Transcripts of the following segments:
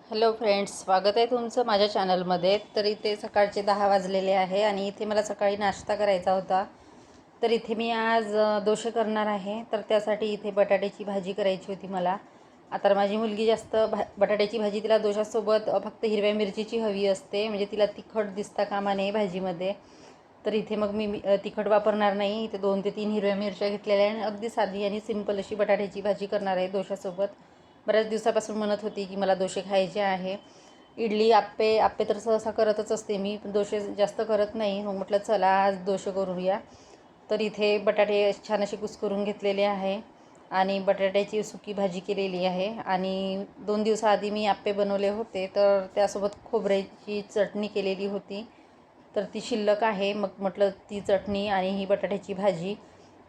Hello friends, स्वागत आहे तुमचं माझ्या चॅनलमध्ये. तर इथे सकाळचे 10 वाजलेले आहे आणि इथे मला सकाळी नाश्ता करायचा होता. तर इथे मी आज डोसे करणार आहे. तर त्यासाठी इथे बटाट्याची भाजी करायची होती मला. आता माझी मुलगी जास्त बटाट्याची भाजी तिला डोशासोबत फक्त हिरव्या मिरचीची हवी असते, म्हणजे तिला तिखट दिसता कामा नये भाजीमध्ये. तर इथे मग मी तिखट वापरणार नाही. इथे 2 ते 3 हिरव्या मिरच्या घेतलेल्या आहे आणि अगदी साधी आणि सिंपल अशी बटाट्याची भाजी करणार आहे डोशासोबत. बऱ्याच दिवसापासून म्हणत होती की मला डोसे खायचे आहे. इडली आप्पे तर सहसा करतच असते मी, पण डोसे जास्त करत नाही. मग म्हटलं चला आज डोसे करूया. तर इथे बटाटे छान असे कुस्करून घेतलेले आहे आणि बटाट्याची सुकी भाजी केलेली आहे. आणि 2 दिवसाआधी मी आप्पे बनवले होते, तर त्यासोबत खोबऱ्याची चटणी केलेली होती. तर ती शिल्लक आहे. मग म्हटलं ती चटणी आणि ही बटाट्याची भाजी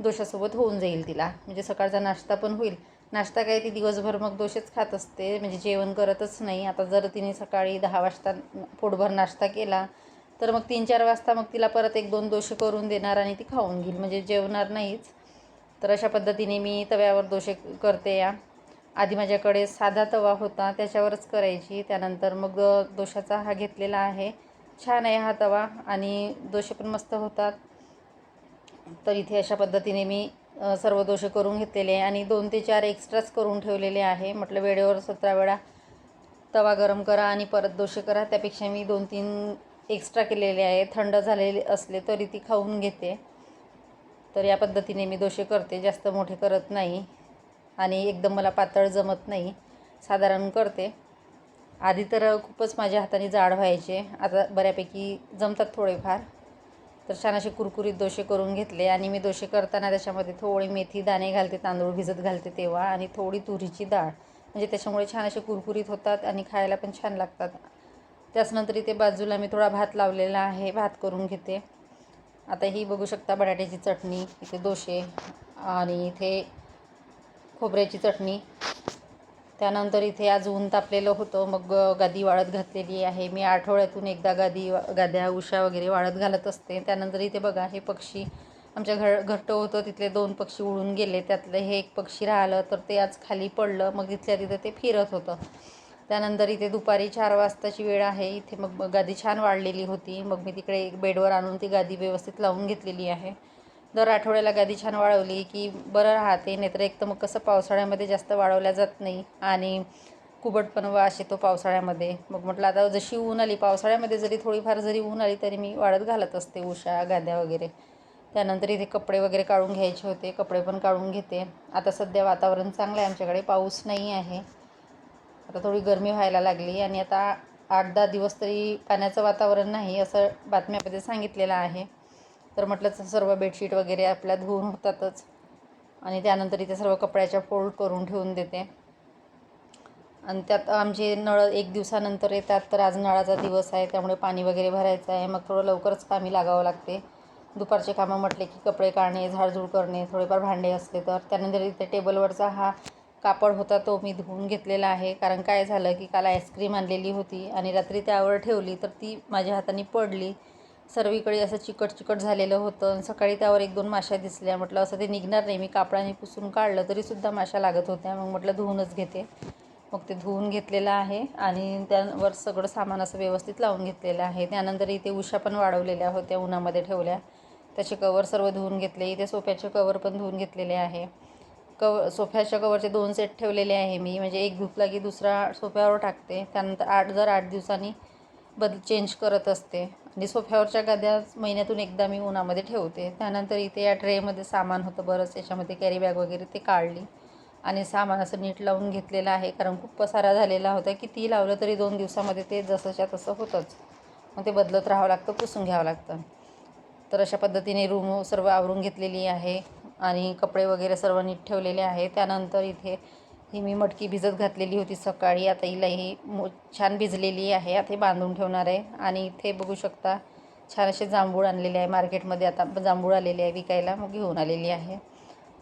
डोशासोबत होऊन जाईल तिला, म्हणजे सकाळचा नाश्ता पण होईल. नाश्ता काय ती दिवसभर मग डोसेच खात असते, म्हणजे जेवण करतच नाही. आता जर तिने सकाळी 10 वाजता पोटभर नाश्ता केला तर मग 3-4 वाजता मग तिला परत 1-2 डोसे करून देणार आणि ती खाऊन घेईल, म्हणजे जेवणार नाहीच. तर अशा पद्धतीने मी तव्यावर डोसे करते. आधी माझ्याकडे साधा तवा होता, त्याच्यावरच करायची. त्यानंतर मग डोशाचा हा घेतलेला आहे. छान आहे हा तवा आणि डोसे पण मस्त होतात. तर इथे अशा पद्धतीने मी सर्व डोसे करून घेतलेले आहे आणि 2 ते 4 एक्स्ट्राच करून ठेवलेले आहे. म्हटलं वेळेवर 17 वेळा तवा गरम करा आणि परत डोसे करा, त्यापेक्षा मी 2-3 एक्स्ट्रा केलेले आहे. थंड झालेले असले तरी ती खाऊन घेते. तर या पद्धतीने मी डोसे करते, जास्त मोठे करत नाही आणि एकदम मला पातळ जमत नाही, साधारण करते. आधी तर खूपच माझ्या हाताने जाड व्हायचे, आता बऱ्यापैकी जमतात थोडेफार. तर छान असे कुरकुरीत डोसे करून घेतले आणि मी डोसे करताना त्याच्यामध्ये थोडी मेथी दाणे घालते, तांदूळ भिजत घालते तेव्हा, आणि थोडी तुरीची डाळ, म्हणजे त्याच्यामुळे छान असे कुरकुरीत होतात आणि खायला पण छान लागतात. त्याचनंतर इथे बाजूला मी थोडा भात लावलेला आहे, भात करून घेते. आता ही बघू शकता बटाट्याची चटणी, इथे डोसे आणि इथे खोबऱ्याची चटणी. त्यानंतर इथे आज ऊन तापलेलं होतं, मग गादी वाळत घातलेली आहे. मी आठवड्यातून एकदा गाद्या उशा वगैरे वाळत घालत असते. त्यानंतर इथे बघा हे पक्षी, आमच्या घरटं होतं तिथले 2 पक्षी उडून गेले, त्यातलं हे एक पक्षी राहिलं, तर ते आज खाली पडलं. मग तिथल्या तिथं ते फिरत होतं. त्यानंतर इथे दुपारी 4 वाजताची वेळ आहे. इथे मग गादी छान वाळलेली होती, मग मी तिकडे एक बेडवर आणून ती गादी व्यवस्थित लावून घेतलेली आहे. दर आठवड्याला गादी छान वाळवली की बरं राहते, नाहीतर एक तर मग कसं पावसाळ्यामध्ये जास्त वाळवल्या जात नाही आणि कुबटपण वास येतो पावसाळ्यामध्ये. मग म्हटलं आता जशी ऊन आली, पावसाळ्यामध्ये जरी थोडीफार जरी ऊन आली तरी मी वाळत घालत असते उशा गाद्या वगैरे. त्यानंतर इथे कपडे वगैरे काढून घ्यायचे होते, कपडे पण काढून घेते. आता सध्या वातावरण चांगलं आहे, आमच्याकडे पाऊस नाही आहे. आता थोडी गरमी व्हायला लागली आणि आता 8-10 दिवस तरी पाण्याचं वातावरण नाही असं बातम्यामध्ये सांगितलेलं आहे. तर म्हटलं सर्व बेडशीट वगैरे आपल्या धुवून होतातच. आणि त्यानंतर इथे सर्व कपड्याच्या फोल्ड करून ठेवून देते. आणि त्यात आमचे नळ 1 दिवसानंतर येतात, तर आज नळाचा दिवस आहे, त्यामुळे पाणी वगैरे भरायचं आहे. मग थोडं लवकरच कामी लागावं लागते. दुपारचे कामं म्हटले की कपडे काढणे, झाडझूड करणे, थोडेफार भांडे असले तर. त्यानंतर इथे टेबलवरचा हा कापड होता तो मी धुवून घेतलेला आहे, कारण काय झालं की काल आईस्क्रीम आणलेली होती आणि रात्री त्यावर ठेवली तर ती माझ्या हाताने पडली. सर्वीकडे असं चिकट चिकट झालेलं होतं. सकाळी त्यावर 1-2 माशा दिसल्या. म्हटलं असं ते निघणार नाही, मी कापडाने पुसून काढलं तरीसुद्धा माशा लागत होत्या. मग म्हटलं धुवूनच घेते. मग ते धुवून घेतलेलं आहे आणि त्यावर सगळं सामान असं व्यवस्थित लावून घेतलेलं आहे. त्यानंतर इथे उशा पण वाळवलेल्या होत्या, उन्हामध्ये ठेवल्या, त्याचे कवर सर्व धुवून घेतले. इथे सोफ्याचे कवर पण धुवून घेतलेले आहे. सोफ्याच्या कवरचे 2 सेट ठेवलेले आहे मी, म्हणजे एक धुतला की दुसरा सोफ्यावर टाकते. त्यानंतर दर 8 दिवसांनी चेंज करत असते. आणि सोफ्यावरच्या गाद्या महिन्यातून एकदा मी उन्हामध्ये ठेवते. त्यानंतर इथे या ट्रेमध्ये सामान होतं बरंच, याच्यामध्ये कॅरी बॅग वगैरे ते काढली आणि सामान असं नीट लावून घेतलेलं आहे, कारण खूप पसारा झालेला होता. कितीही लावलं तरी 2 दिवसामध्ये ते जसंच्या तसं होतंच. मग ते बदलत राहावं लागतं, पुसून घ्यावं लागतं. तर अशा पद्धतीने रूम सर्व आवरून घेतलेली आहे आणि कपडे वगैरे सर्व नीट ठेवलेले आहे. त्यानंतर इथे ही मी मटकी भिजत घातलेली होती सकाळी, आता हिला ही छान भिजलेली आहे. आता हे बांधून ठेवणार आहे. आणि इथे बघू शकता छान असे जांभूळ आणलेले आहे मार्केटमध्ये, आता जांभूळ आलेले आहे विकायला, मग घेऊन आलेली आहे.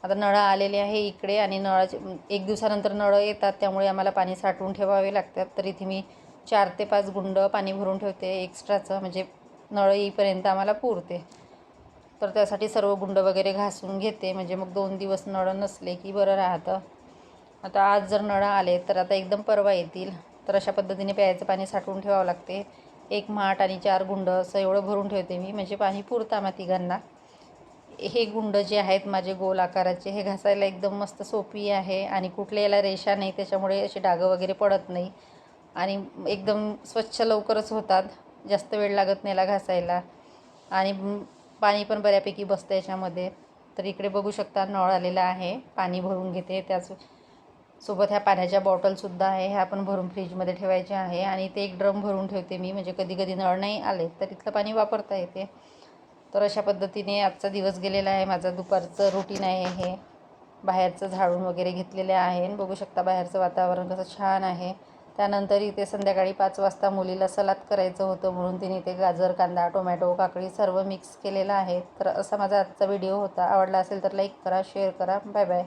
आता नळं आलेले आहे इकडे आणि नळाचे 1 दिवसानंतर नळं येतात, त्यामुळे आम्हाला पाणी साठवून ठेवावे लागतात. तर इथे मी 4 ते 5 गुंड पाणी भरून ठेवते एक्स्ट्राचं, म्हणजे नळं येईपर्यंत आम्हाला पुरते. तर त्यासाठी सर्व गुंड वगैरे घासून घेते, म्हणजे मग 2 दिवस नळं नसले की बरं राहतं. आता आज जर नळं आले तर आता एकदम परवा येतील. तर अशा पद्धतीने प्यायचं पाणी साठवून ठेवावं लागते. 1 माठ आणि 4 गुंड असं एवढं भरून ठेवते मी, म्हणजे पाणी पुरतं आम्हा तिघांना. हे गुंड जे आहेत माझे गोल आकाराचे, हे घासायला एकदम मस्त सोपी आहे आणि कुठल्या याला रेषा नाही, त्याच्यामुळे असे डागं वगैरे पडत नाही आणि एकदम स्वच्छ लवकरच होतात. जास्त वेळ लागत नाही याला घासायला आणि पाणी पण बऱ्यापैकी बसतं याच्यामध्ये. तर इकडे बघू शकता नळ आलेला आहे, पाणी भरून घेते. त्याच सोबत ह्या पाण्याच्या बॉटलसुद्धा आहे, ह्या पण भरून फ्रीजमध्ये ठेवायच्या आहे आणि ते एक ड्रम भरून ठेवते मी, म्हणजे कधी कधी नळ नाही आले तर इथलं पाणी वापरता येते. तर अशा पद्धतीने आजचा दिवस गेलेला आहे. माझं दुपारचं रुटीन आहे हे. बाहेरचं झाडून वगैरे घेतलेलं आहे आणि बघू शकता बाहेरचं वातावरण कसं छान आहे. त्यानंतर इथे संध्याकाळी 5 वाजता मुलीला सलाद करायचं होतं, म्हणून तिने ते गाजर, कांदा, टोमॅटो, काकडी सर्व मिक्स केलेलं आहे. तर असा माझा आजचा व्हिडिओ होता. आवडला असेल तर लाईक करा, शेअर करा. Bye bye.